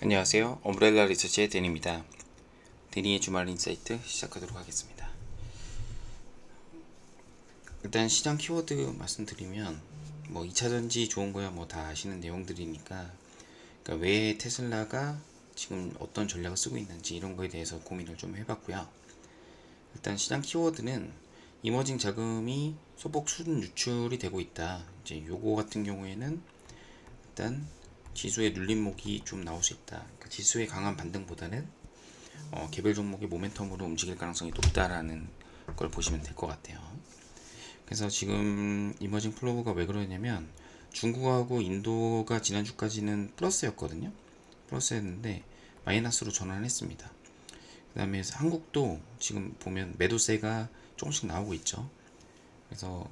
안녕하세요. 엄브렐라 리서치의 데니입니다. 데니의 주말 인사이트 시작하도록 하겠습니다. 일단 시장 키워드 말씀드리면 2차전지 좋은 거야 다 아시는 내용들이니까, 그러니까 왜 테슬라가 지금 어떤 전략을 쓰고 있는지 이런 거에 대해서 고민을 좀 해봤고요. 일단 시장 키워드는 이머징 자금이 소폭 순 유출이 되고 있다. 이제 요거 같은 경우에는 일단 지수의 눌림목이 좀 나올 수 있다. 그러니까 지수의 강한 반등보다는 개별 종목의 모멘텀으로 움직일 가능성이 높다라는 걸 보시면 될 것 같아요. 그래서 지금 이머징 플로우가 왜 그러냐면 중국하고 인도가 지난주까지는 플러스였거든요. 플러스였는데 마이너스로 전환했습니다. 그 다음에 한국도 지금 보면 매도세가 조금씩 나오고 있죠. 그래서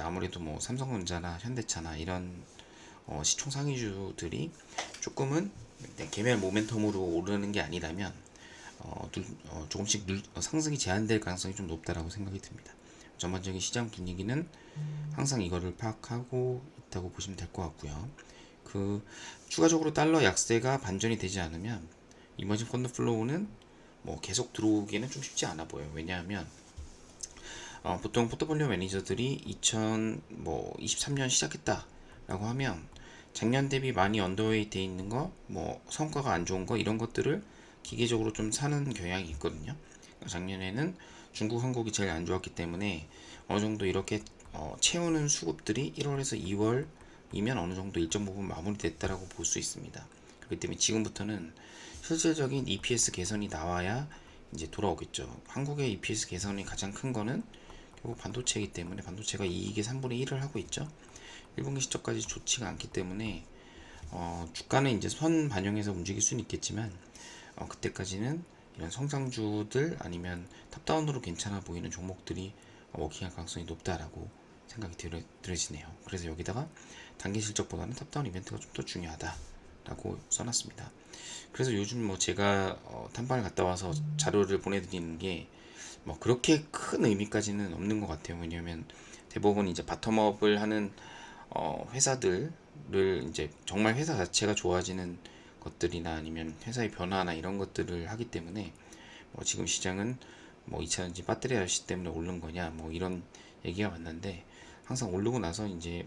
아무래도 삼성전자나 현대차나 이런 시총 상위주들이 조금은 개별 모멘텀으로 오르는 게 아니라면 조금씩 상승이 제한될 가능성이 좀 높다라고 생각이 듭니다. 전반적인 시장 분위기는 항상 이거를 파악하고 있다고 보시면 될 것 같고요. 추가적으로 달러 약세가 반전이 되지 않으면 이머징 펀드 플로우는 계속 들어오기는 좀 쉽지 않아 보여요. 왜냐하면 보통 포트폴리오 매니저들이 2023년 시작했다라고 하면 작년 대비 많이 언더웨이 돼 있는 거, 성과가 안 좋은 거 이런 것들을 기계적으로 좀 사는 경향이 있거든요. 작년에는 중국, 한국이 제일 안 좋았기 때문에 어느 정도 이렇게 채우는 수급들이 1월에서 2월이면 어느 정도 일정 부분 마무리됐다라고 볼 수 있습니다. 그렇기 때문에 지금부터는 실질적인 EPS 개선이 나와야 이제 돌아오겠죠. 한국의 EPS 개선이 가장 큰 거는 결국 반도체이기 때문에 반도체가 이익의 3분의 1을 하고 있죠. 1분기 실적까지 좋지가 않기 때문에 주가는 이제 선 반영해서 움직일 수는 있겠지만 그때까지는 이런 성장주들 아니면 탑다운으로 괜찮아 보이는 종목들이 워킹할 가능성이 높다라고 생각이 들어지네요. 그래서 여기다가 단기 실적보다는 탑다운 이벤트가 좀 더 중요하다라고 써놨습니다. 그래서 요즘 제가 탐방을 갔다 와서 자료를 보내드리는 게 그렇게 큰 의미까지는 없는 것 같아요. 왜냐하면 대부분 이제 바텀업을 하는 회사들을 이제 정말 회사 자체가 좋아지는 것들이나 아니면 회사의 변화나 이런 것들을 하기 때문에 지금 시장은 2차전지 배터리 RC 때문에 오른 거냐 이런 얘기가 많는데, 항상 오르고 나서 이제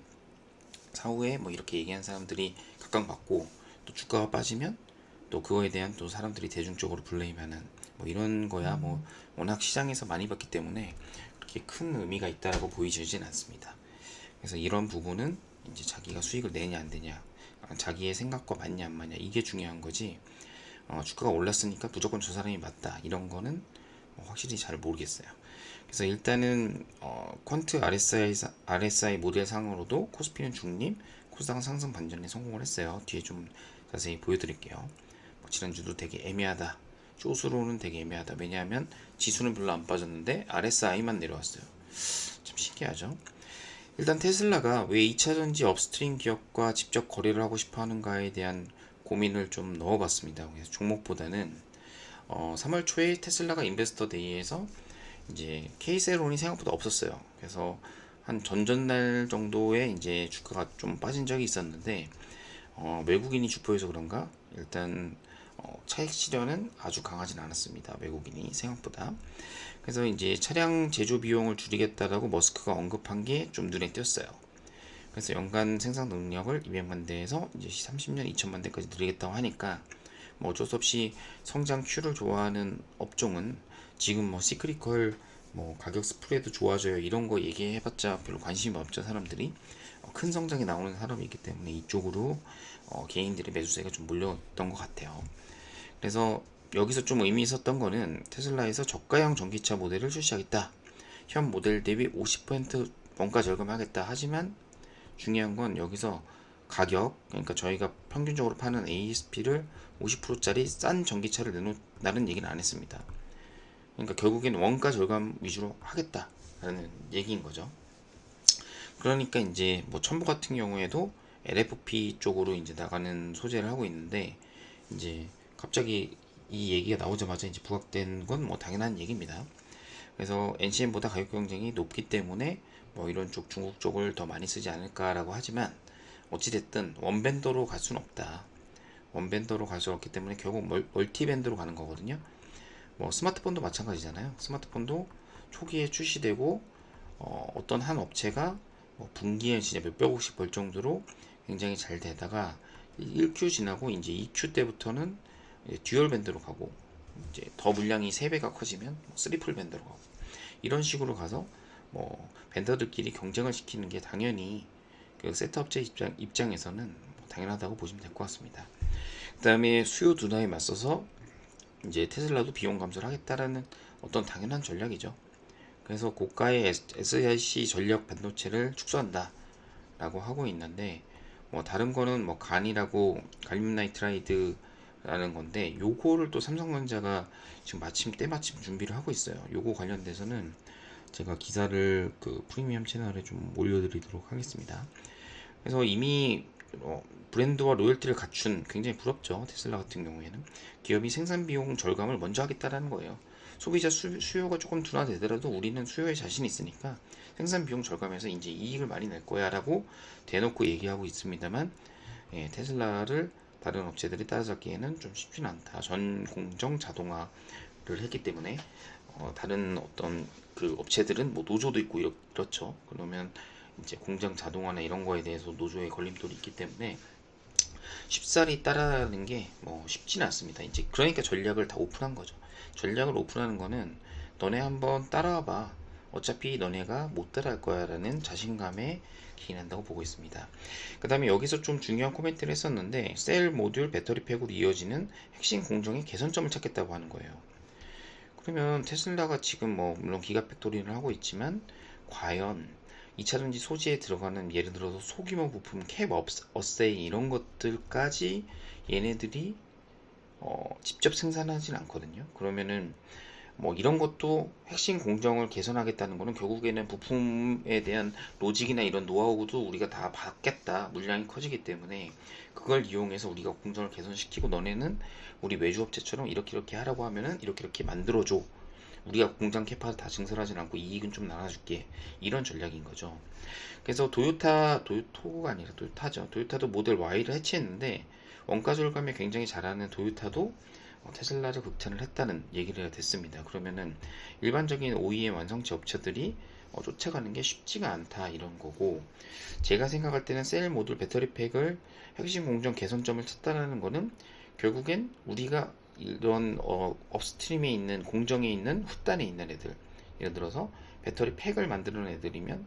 사후에 이렇게 얘기한 사람들이 각광받고 또 주가가 빠지면 또 그거에 대한 또 사람들이 대중적으로 블레임하는 이런 거야 워낙 시장에서 많이 봤기 때문에 그렇게 큰 의미가 있다라고 보이지는 않습니다. 그래서 이런 부분은 이제 자기가 수익을 내냐 안 되냐, 자기의 생각과 맞냐 안 맞냐 이게 중요한 거지. 주가가 올랐으니까 무조건 저 사람이 맞다 이런 거는 확실히 잘 모르겠어요. 그래서 일단은 퀀트 RSI 모델 상으로도 코스피는 중립, 코스닥은 상승 반전에 성공을 했어요. 뒤에 좀 자세히 보여드릴게요. 지난주도 되게 애매하다, 쇼스로는 되게 애매하다. 왜냐하면 지수는 별로 안 빠졌는데 RSI만 내려왔어요. 참 신기하죠. 일단 테슬라가 왜 2차전지 업스트림 기업과 직접 거래를 하고 싶어 하는가에 대한 고민을 좀 넣어봤습니다. 그래서 종목보다는 3월 초에 테슬라가 인베스터 데이에서 이제 케이세론이 생각보다 없었어요. 그래서 한 전전날 정도에 이제 주가가 좀 빠진 적이 있었는데 외국인이 주포해서 그런가 일단 차익 실현은 아주 강하진 않았습니다. 외국인이 생각보다. 그래서 이제 차량 제조 비용을 줄이겠다라고 머스크가 언급한 게 좀 눈에 띄었어요. 그래서 연간 생산 능력을 200만 대에서 이제 30년 2천만 대까지 늘리겠다고 하니까 어쩔 수 없이 성장 Q를 좋아하는 업종은 지금 시크리컬 가격 스프레드 좋아져요 이런 거 얘기해봤자 별로 관심이 없죠. 사람들이 큰 성장이 나오는 사람이기 때문에 이쪽으로 개인들의 매수세가 좀 몰렸던 것 같아요. 그래서 여기서 좀 의미 있었던 거는 테슬라에서 저가형 전기차 모델을 출시하겠다, 현 모델 대비 50% 원가 절감하겠다. 하지만 중요한 건 여기서 가격, 그러니까 저희가 평균적으로 파는 ASP를 50%짜리 싼 전기차를 내놓는다는 얘기는 안 했습니다. 그러니까 결국엔 원가 절감 위주로 하겠다라는 얘기인 거죠. 그러니까 이제 첨보 같은 경우에도 LFP 쪽으로 이제 나가는 소재를 하고 있는데, 이제 갑자기 이 얘기가 나오자마자 이제 부각된 건 당연한 얘기입니다. 그래서 NCM보다 가격 경쟁이 높기 때문에 이런 쪽 중국 쪽을 더 많이 쓰지 않을까라고 하지만 어찌됐든 원밴더로 갈 수는 없다. 원밴더로 가져왔기 때문에 결국 멀티밴드로 가는 거거든요. 뭐 스마트폰도 마찬가지잖아요. 스마트폰도 초기에 출시되고 어떤 한 업체가 뭐 분기에 진짜 몇백억씩 벌 정도로 굉장히 잘 되다가 1Q 지나고 이제 2Q 때부터는 이제 듀얼 밴드로 가고 이제 더 물량이 3배가 커지면 3풀 밴드로 가고 이런 식으로 가서 뭐 밴더들끼리 경쟁을 시키는 게 당연히 그 세트 업체 입장에서는 뭐 당연하다고 보시면 될 것 같습니다. 그 다음에 수요 둔화에 맞서서 이제 테슬라도 비용 감소를 하겠다라는 어떤 당연한 전략이죠. 그래서 고가의 SiC 전력 반도체를 축소한다 라고 하고 있는데 뭐 다른 거는 뭐 간이라고 갈륨 나이트라이드라는 건데 요거를 또 삼성전자가 지금 때마침 준비를 하고 있어요. 요거 관련돼서는 제가 기사를 그 프리미엄 채널에 좀 올려드리도록 하겠습니다. 그래서 이미 브랜드와 로열티를 갖춘 굉장히 부럽죠. 테슬라 같은 경우에는 기업이 생산 비용 절감을 먼저 하겠다라는 거예요. 소비자 수요가 조금 둔화되더라도 우리는 수요에 자신 있으니까 생산 비용 절감해서 이제 이익을 많이 낼 거야라고 대놓고 얘기하고 있습니다만 테슬라를 다른 업체들이 따라잡기에는 좀 쉽지는 않다. 전 공정 자동화를 했기 때문에 다른 어떤 그 업체들은 뭐 노조도 있고 그렇죠. 그러면 이제 공장 자동화나 이런 거에 대해서 노조의 걸림돌이 있기 때문에 쉽사리 따라가는 게 뭐 쉽지는 않습니다. 이제 그러니까 전략을 다 오픈한 거죠. 전략을 오픈하는 거는 너네 한번 따라와봐. 어차피 너네가 못 따라할 거야 라는 자신감에 기인한다고 보고 있습니다. 그 다음에 여기서 좀 중요한 코멘트를 했었는데 셀 모듈 배터리 팩으로 이어지는 핵심 공정의 개선점을 찾겠다고 하는 거예요. 그러면 테슬라가 지금 뭐 물론 기가팩토리를 하고 있지만 과연 2차전지 소재에 들어가는 예를 들어서 소규모 부품 캡 어세이 이런 것들까지 얘네들이 직접 생산하진 않거든요. 그러면은 뭐 이런 것도 핵심 공정을 개선하겠다는 거는 결국에는 부품에 대한 로직이나 이런 노하우도 우리가 다 받겠다. 물량이 커지기 때문에 그걸 이용해서 우리가 공정을 개선시키고 너네는 우리 외주업체처럼 이렇게 하라고 하면은 이렇게 만들어줘. 우리가 공장 캐파 다 증설하진 않고 이익은 좀 나눠줄게. 이런 전략인 거죠. 그래서 도요타가 아니라 토요타죠. 도요타도 모델 Y를 해체했는데 원가 절감에 굉장히 잘하는 도요타도 테슬라를 극찬을 했다는 얘기를 됐습니다. 그러면은 일반적인 OEM 완성체 업체들이 쫓아가는 게 쉽지가 않다 이런 거고 제가 생각할 때는 셀 모듈 배터리 팩을 핵심 공정 개선점을 찾다라는 거는 결국엔 우리가 이런 업스트림에 있는 공정에 있는 후단에 있는 애들 예를 들어서 배터리 팩을 만드는 애들이면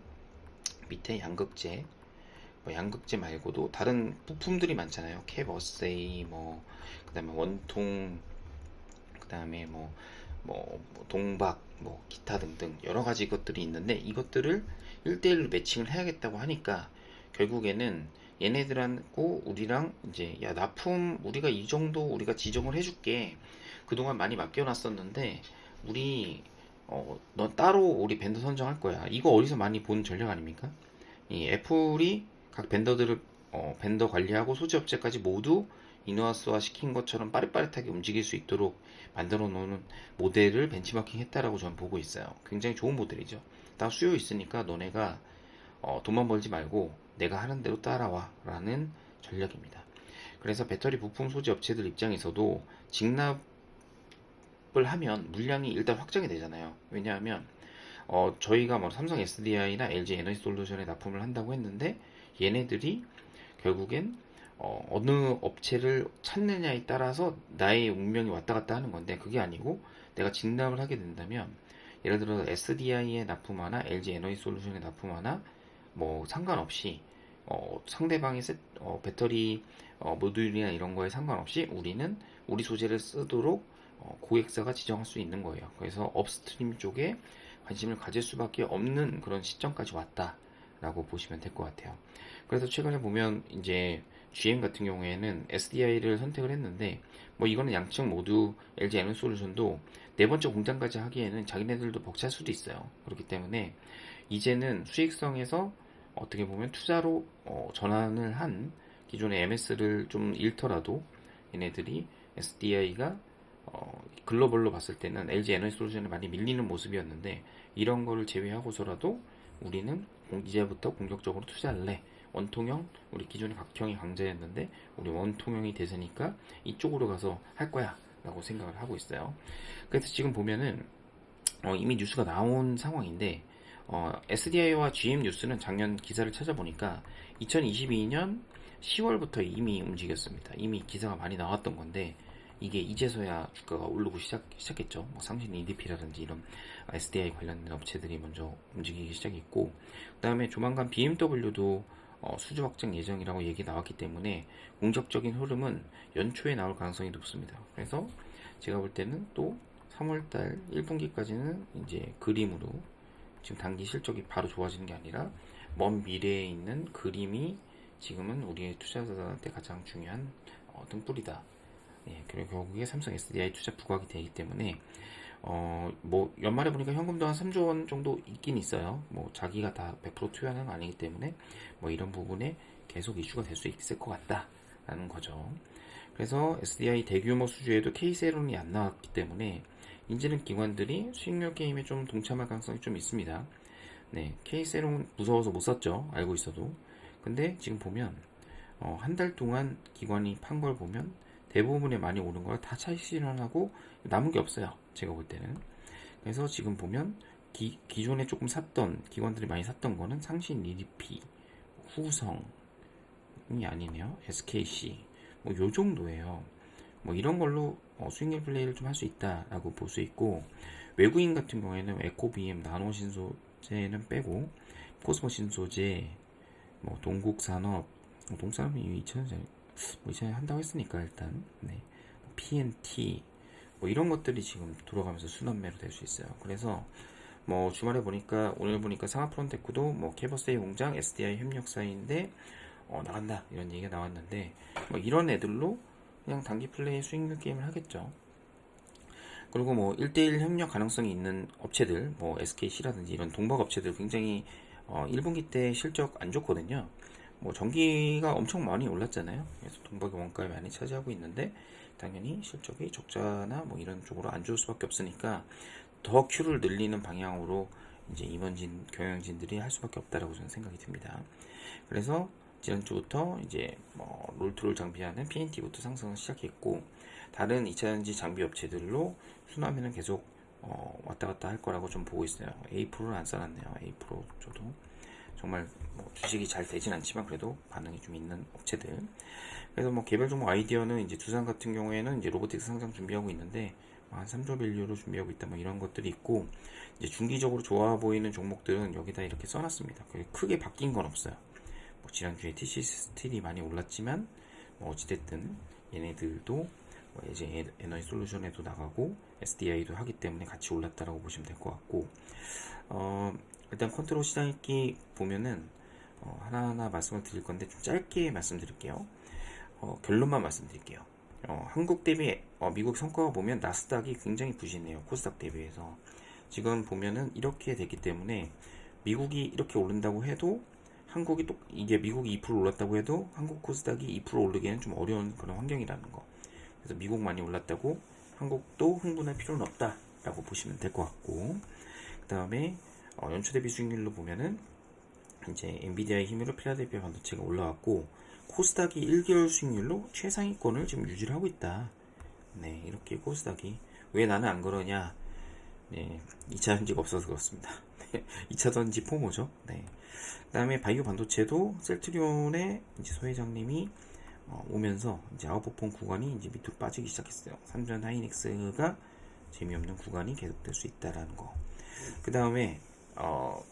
밑에 양극재 뭐 양극재 말고도 다른 부품들이 많잖아요. 캡 어세이 뭐 그다음에 원통 그다음에 뭐 동박 뭐 기타 등등 여러 가지 것들이 있는데 이것들을 1대1로 매칭을 해야겠다고 하니까 결국에는 얘네들하고 우리랑 이제 야 납품 우리가 이 정도 우리가 지정을 해줄게 그동안 많이 맡겨놨었는데 우리 너 따로 우리 벤더 선정할 거야 이거 어디서 많이 본 전략 아닙니까? 이 애플이 각 벤더들을 벤더 관리하고 소재 업체까지 모두 인허가스화 시킨 것처럼 빠릿빠릿하게 움직일 수 있도록 만들어 놓는 모델을 벤치마킹 했다라고 저는 보고 있어요. 굉장히 좋은 모델이죠. 나 수요 있으니까 너네가 돈만 벌지 말고 내가 하는 대로 따라와 라는 전략입니다. 그래서 배터리 부품 소재 업체들 입장에서도 직납을 하면 물량이 일단 확정이 되잖아요. 왜냐하면 저희가 뭐 삼성 SDI나 LG 에너지 솔루션에 납품을 한다고 했는데 얘네들이 결국엔 어느 업체를 찾느냐에 따라서 나의 운명이 왔다 갔다 하는 건데 그게 아니고 내가 진납을 하게 된다면 예를 들어 SDI에 납품하나 LG 에너지 솔루션에 납품하나 뭐 상관없이 상대방의 배터리 모듈이나 이런 거에 상관없이 우리는 우리 소재를 쓰도록 고객사가 지정할 수 있는 거예요. 그래서 업스트림 쪽에 관심을 가질 수밖에 없는 그런 시점까지 왔다라고 보시면 될 것 같아요. 그래서 최근에 보면 이제 GM 같은 경우에는 SDI를 선택을 했는데 뭐 이거는 양측 모두 LG 에너솔루션도 네 번째 공장까지 하기에는 자기네들도 벅찰 수도 있어요. 그렇기 때문에 이제는 수익성에서 어떻게 보면 투자로 전환을 한 기존의 MS를 좀 잃더라도 얘네들이 SDI가 글로벌로 봤을 때는 LG 에너지 솔루션에 많이 밀리는 모습이었는데 이런 거를 제외하고서라도 우리는 이제부터 공격적으로 투자할래 원통형, 우리 기존의 각형이 강자였는데 우리 원통형이 대세니까 이쪽으로 가서 할 거야 라고 생각을 하고 있어요. 그래서 지금 보면은 이미 뉴스가 나온 상황인데 SDI와 GM 뉴스는 작년 기사를 찾아보니까 2022년 10월부터 이미 움직였습니다. 이미 기사가 많이 나왔던 건데 이게 이제서야 주가가 오르고 시작했죠. 뭐 상신 EDP라든지 이런 SDI 관련된 업체들이 먼저 움직이기 시작했고, 그 다음에 조만간 BMW도 수주 확장 예정이라고 얘기 나왔기 때문에 공격적인 흐름은 연초에 나올 가능성이 높습니다. 그래서 제가 볼 때는 또 3월달 1분기까지는 이제 그림으로 지금 단기 실적이 바로 좋아지는 게 아니라 먼 미래에 있는 그림이 지금은 우리의 투자자들한테 가장 중요한 등불이다. 예, 그리고 결국에 삼성 SDI 투자 부각이 되기 때문에 뭐 연말에 보니까 현금도 한 3조 원 정도 있긴 있어요. 뭐 자기가 다 100% 투여하는 건 아니기 때문에 뭐 이런 부분에 계속 이슈가 될 수 있을 것 같다라는 거죠. 그래서 SDI 대규모 수주에도 K세론이 안 나왔기 때문에 이제는 기관들이 수익률 게임에 좀 동참할 가능성이 좀 있습니다. 네, K세론 무서워서 못 샀죠. 알고 있어도. 근데 지금 보면 한 달 동안 기관이 판 걸 보면 대부분에 많이 오른 걸 다 차익 실현하고 남은 게 없어요. 제가 볼 때는. 그래서 지금 보면 기존에 조금 샀던 기관들이 많이 샀던 거는 상신 EDP, 후성이 아니네요. SKC 뭐 요 정도예요. 뭐 이런 걸로 수익률 플레이를 좀 할 수 있다라고 볼 수 있고, 외국인 같은 경우에는 에코비엠, 나노신소재는 빼고 코스모 신소재, 뭐 동국산업, 동산업이 2,000원 뭐 이제 한다고 했으니까 일단 네. PNT 뭐 이런 것들이 지금 돌아가면서 순환매로 될 수 있어요. 그래서 뭐 주말에 보니까 오늘 보니까 상하프론테크도 뭐 캐버스데이 공장 SDI 협력 사이인데 나간다 이런 얘기가 나왔는데 뭐 이런 애들로 그냥 단기 플레이 수익률 게임을 하겠죠. 그리고 뭐 1대1 협력 가능성이 있는 업체들 뭐 SKC라든지 이런 동박 업체들 굉장히 1분기 때 실적 안 좋거든요. 뭐 전기가 엄청 많이 올랐잖아요. 그래서 동박이 원가에 많이 차지하고 있는데 당연히 실적이 적자나 뭐 이런 쪽으로 안 좋을 수밖에 없으니까 더 큐를 늘리는 방향으로 이제 임원진 경영진들이 할 수밖에 없다라고 저는 생각이 듭니다. 그래서 지난주부터 이제 뭐 롤트롤 장비하는 PNT부터 상승을 시작했고 다른 2차전지 장비 업체들로 순환매는 계속 왔다 갔다 할 거라고 좀 보고 있어요. A 프로를 안 써놨네요. A 프로 저도 정말 뭐 주식이 잘 되진 않지만 그래도 반응이 좀 있는 업체들. 그래서 뭐 개별 종목 아이디어는 이제 두산 같은 경우에는 이제 로보틱스 상장 준비하고 있는데 한 3조 밸류로 준비하고 있다 뭐 이런 것들이 있고, 이제 중기적으로 좋아 보이는 종목들은 여기다 이렇게 써놨습니다. 크게 바뀐 건 없어요. 뭐 지난주에 TC 스틸이 많이 올랐지만 뭐 어찌됐든 얘네들도 뭐 이제 에너지 솔루션에도 나가고 SDI도 하기 때문에 같이 올랐다라고 보시면 될 것 같고, 일단 컨트롤 시장 읽기 보면은 하나하나 말씀을 드릴 건데 좀 짧게 말씀드릴게요. 결론만 말씀드릴게요. 한국 대비 미국 성과가 보면 나스닥이 굉장히 부진해요. 코스닥 대비해서. 지금 보면은 이렇게 됐기 때문에 미국이 이렇게 오른다고 해도 한국이 또 이게 미국이 2% 올랐다고 해도 한국 코스닥이 2% 오르기에는 좀 어려운 그런 환경이라는 거. 그래서 미국 많이 올랐다고 한국도 흥분할 필요는 없다라고 보시면 될 것 같고, 그 다음에 연초 대비 수익률로 보면은 이제 엔비디아의 힘으로 필라델피아 반도체가 올라왔고 코스닥이 1개월 수익률로 최상위권을 지금 유지를 하고 있다. 네, 이렇게 코스닥이 왜 나는 안 그러냐? 네, 2차 전지가 없어서 그렇습니다. 2차 전지 포모죠. 네. 그다음에 바이오 반도체도 셀트리온의 이제 소 회장님이 오면서 이제 아웃퍼폼 구간이 이제 밑으로 빠지기 시작했어요. 삼전 하이닉스가 재미없는 구간이 계속될 수 있다라는 거. 그 다음에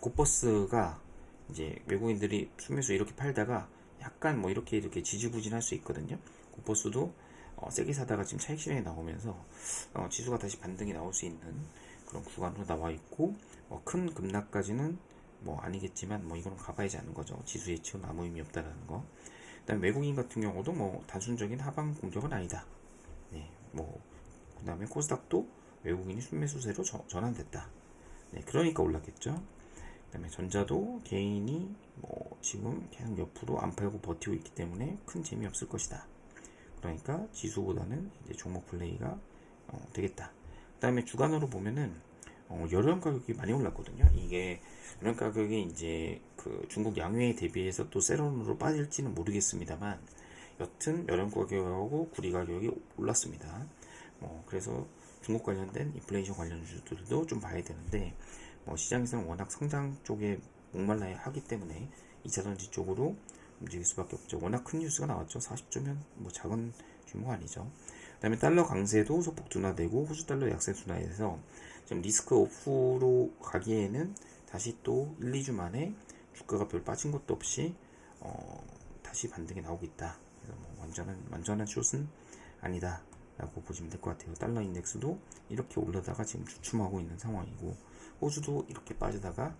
곱버스가 이제 외국인들이 순매수 이렇게 팔다가 약간 뭐 이렇게 지지부진할 수 있거든요. 곱버스도 세게 사다가 지금 차익 실현이 나오면서 지수가 다시 반등이 나올 수 있는 그런 구간으로 나와 있고, 큰 급락까지는 뭐 아니겠지만 뭐 이거는 가봐야지 않는 거죠. 지수 예측은 아무 의미 없다라는 거. 그다음 외국인 같은 경우도 뭐 단순적인 하방 공격은 아니다. 네, 뭐 그다음에 코스닥도 외국인이 순매수세로 전환됐다. 네, 그러니까 올랐겠죠. 그다음에 전자도 개인이 뭐 지금 계속 옆으로 안 팔고 버티고 있기 때문에 큰 재미 없을 것이다. 그러니까 지수보다는 이제 종목 플레이가 되겠다. 그다음에 주간으로 보면은 여름 가격이 많이 올랐거든요. 이게 여름 가격이 이제 그 중국 양회에 대비해서 또 세론으로 빠질지는 모르겠습니다만 여튼 여름 가격하고 구리 가격이 올랐습니다. 그래서 중국 관련된 인플레이션 관련주들도 좀 봐야 되는데 시장에서는 워낙 성장 쪽에 목말라야 하기 때문에 2차전지 쪽으로 움직일 수밖에 없죠. 워낙 큰 뉴스가 나왔죠. 40조면 작은 규모가 아니죠. 그 다음에 달러 강세도 소폭 둔화되고 호주 달러 약세 둔화해서 좀 리스크 오프로 가기에는 다시 또 1, 2주 만에 주가가 별 빠진 것도 없이 다시 반등이 나오고 있다. 그래서 완전한 숏은 아니다 라고 보시면 될 것 같아요. 달러 인덱스도 이렇게 올라다가 지금 주춤하고 있는 상황이고 호주도 이렇게 빠지다가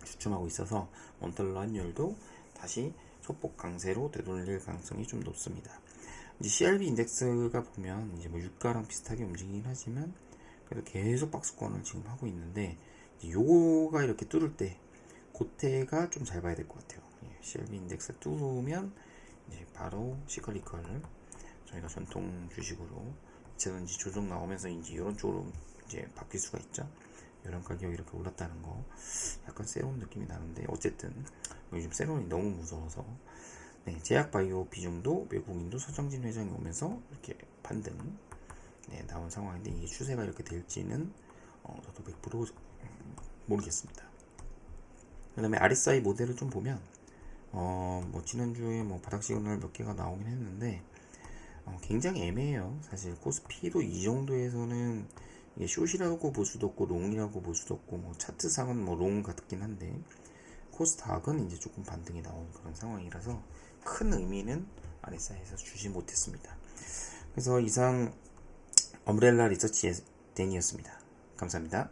주춤하고 있어서 원달러 환율도 다시 소폭 강세로 되돌릴 가능성이 좀 높습니다. 이제 CRB 인덱스가 보면 이제 유가랑 비슷하게 움직이긴 하지만 그래도 계속 박스권을 지금 하고 있는데 요거가 이렇게 뚫을 때 그때가 좀 잘 봐야 될 것 같아요. CRB 인덱스 뚫으면 이제 바로 시컬리컬 저희가 전통 주식으로 2차전지 조정 나오면서 이제 이런 쪽으로 이제 바뀔 수가 있죠. 이런 가격이 이렇게 올랐다는 거 약간 세론 느낌이 나는데 어쨌든 요즘 세론이 너무 무서워서 제약바이오 비중도 외국인도 서정진 회장이 오면서 이렇게 반등 나온 상황인데 이게 추세가 이렇게 될지는 저도 100% 모르겠습니다. 그 다음에 RSI 모델을 좀 보면 지난주에 바닥 시그널 몇 개가 나오긴 했는데 굉장히 애매해요. 사실 코스피도 이 정도에서는 이게 숏이라고 볼 수도 없고 롱이라고 볼 수도 없고 차트상은 롱 같긴 한데 코스닥은 이제 조금 반등이 나온 그런 상황이라서 큰 의미는 RSI에서 주지 못했습니다. 그래서 이상 엄브렐라 리서치 데니였습니다. 감사합니다.